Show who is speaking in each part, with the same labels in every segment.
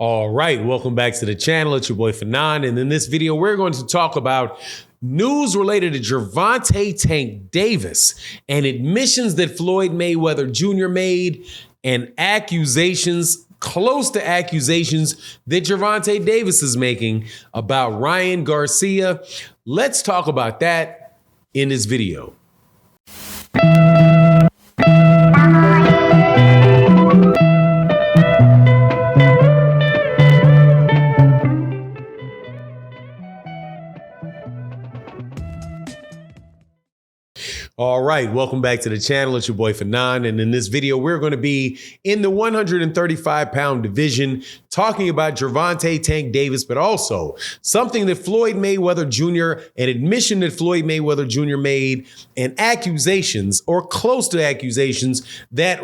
Speaker 1: All right, welcome back to the channel. It's your boy Fanon, and in this video, we're going to talk about news related to Gervonta Tank Davis and admissions that Floyd Mayweather Jr. made and accusations, close to accusations that Gervonta Davis is making about Ryan Garcia. Let's talk about that in this video. All right, welcome back to the channel. It's your boy Fanon, and in this video, we're going to be in the 135-pound division talking about Gervonta Tank Davis, but also something that Floyd Mayweather Jr., an admission that Floyd Mayweather Jr. made, and accusations, or close to accusations, that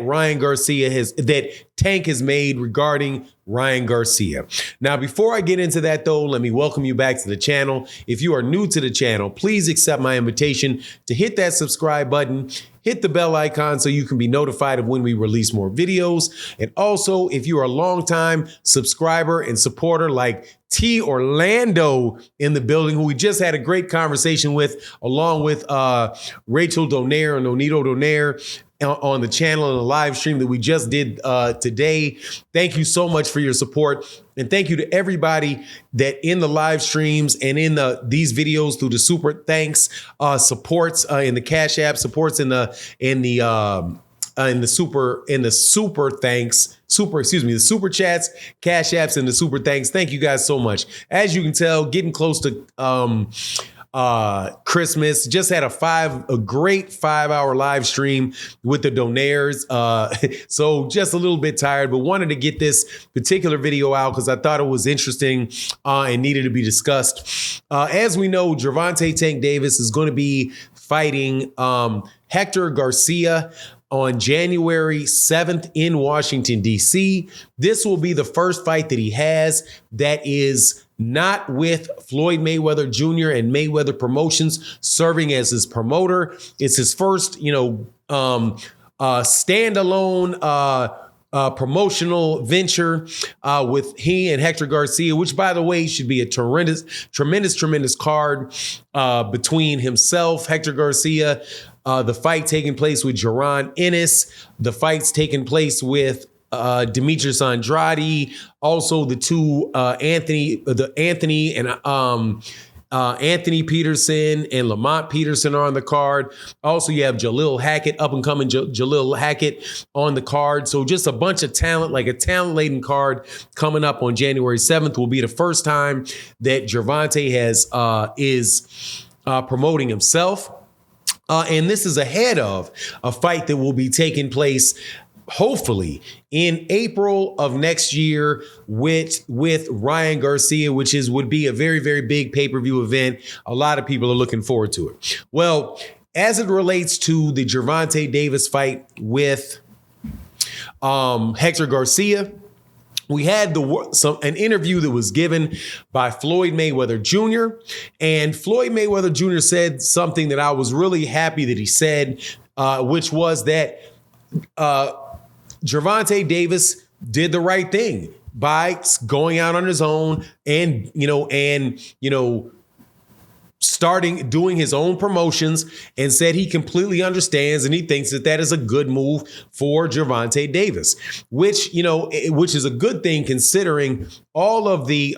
Speaker 1: Tank has made regarding Ryan Garcia. Now, before I get into that, though, let me welcome you back to the channel. If you are new to the channel, please accept my invitation to hit that subscribe button, hit the bell icon so you can be notified of when we release more videos. And also, if you are a longtime subscriber and supporter like T. Orlando in the building, who we just had a great conversation with, along with Rachel Donaire and Onito Donaire, on the channel and the live stream that we just did today. Thank you so much for your support. And thank you to everybody that in the live streams and in these videos through the super thanks supports in the Cash App, supports in the super chats, Cash Apps, and the super thanks. Thank you guys so much. As you can tell, getting close to Christmas. Just had a great 5-hour live stream with the Donaires. So just a little bit tired, but wanted to get this particular video out because I thought it was interesting and needed to be discussed. As we know, Gervonta Tank Davis is going to be fighting Hector Garcia on January 7th in Washington, D.C. This will be the first fight that he has that is not with Floyd Mayweather Jr. and Mayweather Promotions serving as his promoter. It's his first, standalone promotional venture with he and Hector Garcia, which, by the way, should be a tremendous card between himself, Hector Garcia, the fight taking place with Jaron Ennis, the fights taking place with Demetrius Andrade, also the two Anthony Peterson and Lamont Peterson are on the card. Also, you have Jalil Hackett, up and coming Jalil Hackett on the card. So just a bunch of talent, like a talent-laden card coming up on January 7th. Will be the first time that Gervonta is promoting himself. And this is ahead of a fight that will be taking place hopefully in April of next year with Ryan Garcia, which would be a very, very big pay-per-view event. A lot of people are looking forward to it. Well, as it relates to the Gervonta Davis fight with Hector Garcia, we had an interview that was given by Floyd Mayweather Jr. And Floyd Mayweather Jr. said something that I was really happy that he said, which was that Gervonta Davis did the right thing by going out on his own and doing his own promotions, and said he completely understands and he thinks that is a good move for Gervonta Davis, which is a good thing considering all of the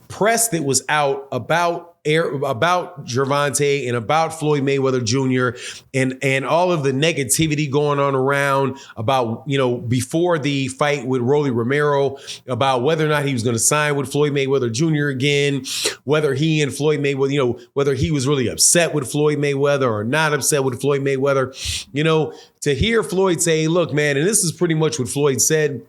Speaker 1: press that was out about Gervonta and about Floyd Mayweather Jr. and all of the negativity going on around about, before the fight with Rolly Romero, about whether or not he was going to sign with Floyd Mayweather Jr. again, whether he and Floyd Mayweather, whether he was really upset with Floyd Mayweather or not upset with Floyd Mayweather, to hear Floyd say, look, man, and this is pretty much what Floyd said,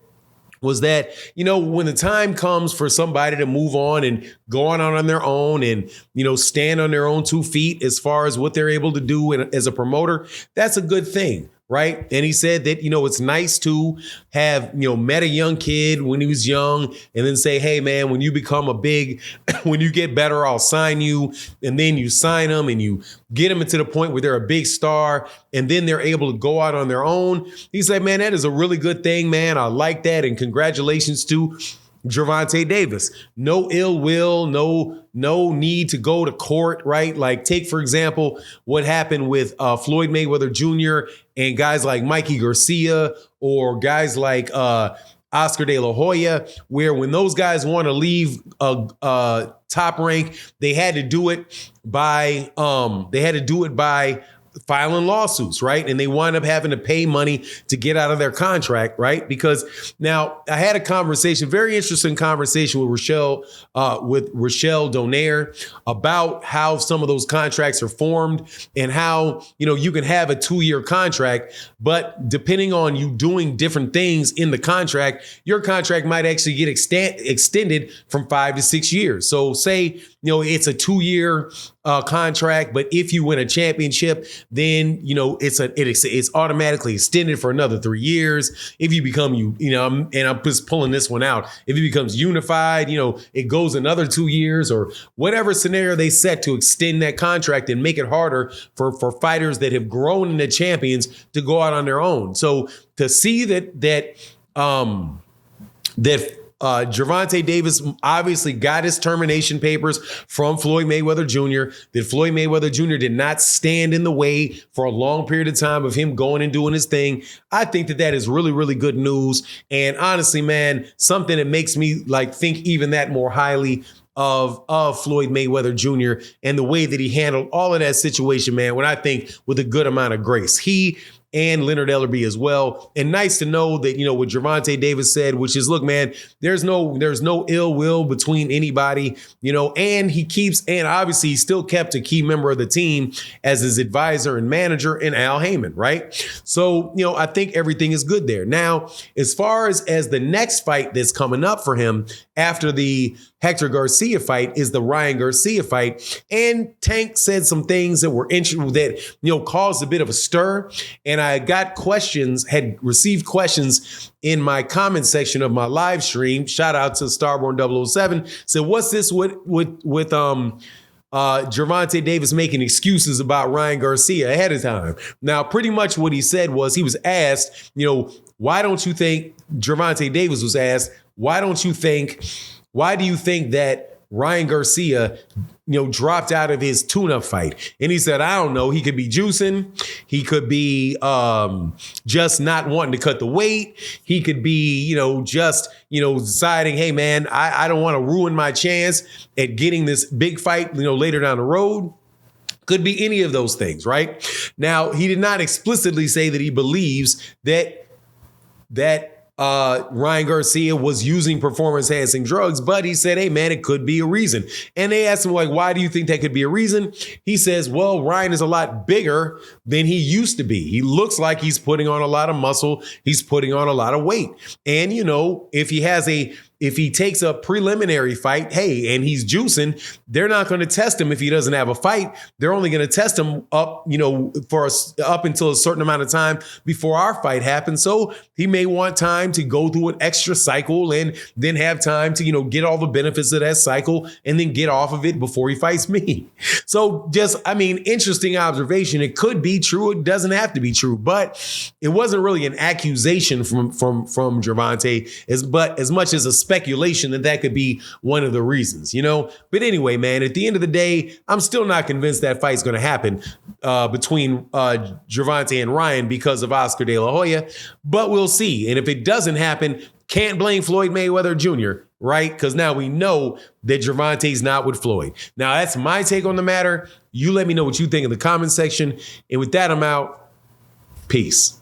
Speaker 1: was that, when the time comes for somebody to move on and go on their own and, stand on their own 2 feet as far as what they're able to do as a promoter, that's a good thing. Right. And he said that, it's nice to have, met a young kid when he was young and then say, hey, man, when you become when you get better, I'll sign you. And then you sign them and you get them to the point where they're a big star and then they're able to go out on their own. He said, man, that is a really good thing, man. I like that. And congratulations to Gervonta Davis. No ill will, no need to go to court, right? Like take, for example, what happened with Floyd Mayweather Jr. and guys like Mikey Garcia or guys like Oscar De La Hoya, where when those guys want to leave a top rank, they had to do it by filing lawsuits, right? And they wind up having to pay money to get out of their contract, right? Because now I had a conversation, very interesting conversation with Rochelle Donaire about how some of those contracts are formed and how, you can have a 2-year contract, but depending on you doing different things in the contract, your contract might actually get extended from 5 to 6 years. So say, it's a 2-year contract, but if you win a championship, then it's automatically extended for another 3 years. If you become and I'm just pulling this one out. If it becomes unified, it goes another 2 years or whatever scenario they set to extend that contract and make it harder for fighters that have grown into champions to go out on their own. So to see that Gervonta Davis obviously got his termination papers from Floyd Mayweather Jr., that Floyd Mayweather Jr. did not stand in the way for a long period of time of him going and doing his thing. I think that is really, really good news. And honestly, man, something that makes me think even that more highly of Floyd Mayweather Jr. and the way that he handled all of that situation, man, when I think with a good amount of grace. He and Leonard Ellerbe as well. And nice to know that, what Gervonta Davis said, which is, look, man, there's no ill will between anybody, and and obviously he still kept a key member of the team as his advisor and manager in Al Heyman, right? So, I think everything is good there. Now, as far as the next fight that's coming up for him after the Hector Garcia fight is the Ryan Garcia fight. And Tank said some things that were interesting that, caused a bit of a stir. And I had received questions in my comment section of my live stream. Shout out to Starborn 007. Said, what's this with Gervonta Davis making excuses about Ryan Garcia ahead of time? Now, pretty much what he said was he was asked, why don't you think Gervonta Davis was asked, why do you think that Ryan Garcia, dropped out of his tune-up fight? And he said, I don't know. He could be juicing. He could be just not wanting to cut the weight. He could be, deciding, hey, man, I don't want to ruin my chance at getting this big fight, later down the road. Could be any of those things, right? Now, he did not explicitly say that he believes that Ryan Garcia was using performance-enhancing drugs, but he said, hey, man, it could be a reason. And they asked him, why do you think that could be a reason? He says, well, Ryan is a lot bigger than he used to be. He looks like he's putting on a lot of muscle. He's putting on a lot of weight. And, if he takes a preliminary fight, hey, and he's juicing, they're not going to test him if he doesn't have a fight. They're only going to test him up until a certain amount of time before our fight happens. So he may want time to go through an extra cycle and then have time to, get all the benefits of that cycle and then get off of it before he fights me. So interesting observation. It could be true. It doesn't have to be true, but it wasn't really an accusation from Gervonta, but as much as a speculation that could be one of the reasons, But anyway, man, at the end of the day, I'm still not convinced that fight's going to happen between Gervonta and Ryan because of Oscar De La Hoya, but we'll see. And if it doesn't happen, can't blame Floyd Mayweather Jr., right? Because now we know that Gervonta's not with Floyd. Now, that's my take on the matter. You let me know what you think in the comment section. And with that, I'm out. Peace.